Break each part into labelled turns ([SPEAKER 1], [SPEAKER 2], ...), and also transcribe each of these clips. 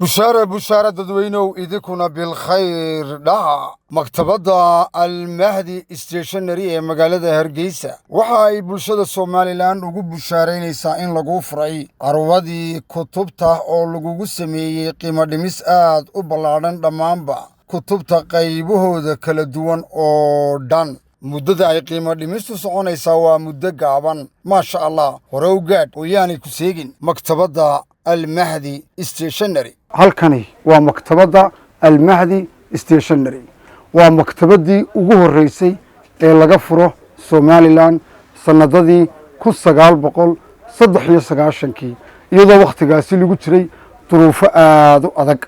[SPEAKER 1] بشارة dadweynow idinkuna bilkhayr dhaha maktabadda almahdi stationary ee magaalada Hargeysa waxa ay bulshada Soomaaliland ugu bushaaraynaysaa in lagu furay carwadii kutubta oo lagu sameeyay qiimo dhimis aad u ballaaran dhammaanba kutubta qaybahooda kala duwan oo dhan muddada ay qiimo dhimistu soconaysaa waa muddo gaaban maasha Allah hore u gaadh oo yaani ku seegin maktabadda المهدي stationary
[SPEAKER 2] halkani waa maktabadda almahdi stationary waa maktabadii ugu horeysay ee laga furo Somaliland sanadadii 1993 iyadoo waqtigaasi lagu jiray duruufo aad u adag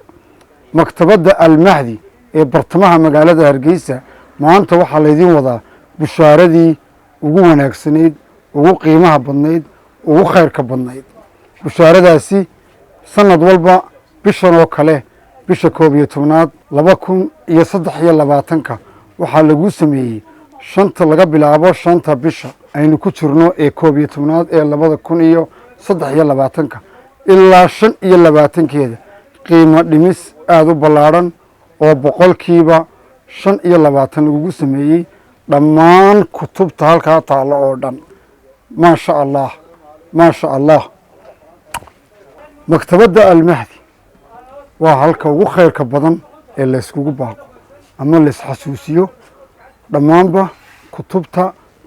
[SPEAKER 2] maktabadda almahdi ee bartamaha magaalada Hargeysa maanta waxa la idin wadaa bushaaradii ugu wanaagsaneed ugu qiimaha badneed ugu khayrka badneed bushaaradaasi sanad walba bishan oo kale bisha 11aad 2023 waxa lagu sameeyay shanta laga bilaabo shanta bisha aynu ku jirno ee 11aad ee 2023 ilaa 25keeda qiimo dhimis aad u ballaaran oo boqolkiiba 25 lagu sameeyay dhammaan kutubta halka taalo oo dhan ma sha Allah maktabadda almahdi waa halka ugu khayrka badan ee la iskugu baaqo ama la isxasuusiyo dhammaanba kutubta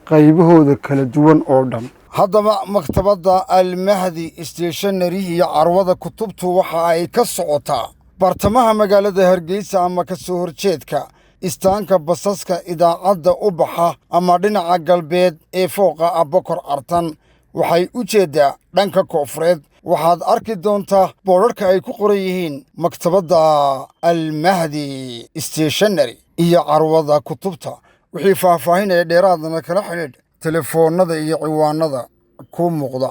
[SPEAKER 2] qaybahooda kala duwan oo dhan
[SPEAKER 1] haddaba maktabadda almahdi stationary iyo carwada kutubtu waxa ay ka socotaa bartamaha magaalada Hargeysa ama ka soo horjeedka istaanka basaska idaacadda u baxa ama dhinaca galbeed ee fooqa Abokor Artan waxay u jeedaa dhanka koonfureed waxaad arki doontaa boorarka ay ku qoran yihiin maktabadda almahdi stationary iyo carwada kutubta wixii faahfaahinaya dheeraadna kala xidhiidh telefoonnada iyo ciwaanada ku muuqda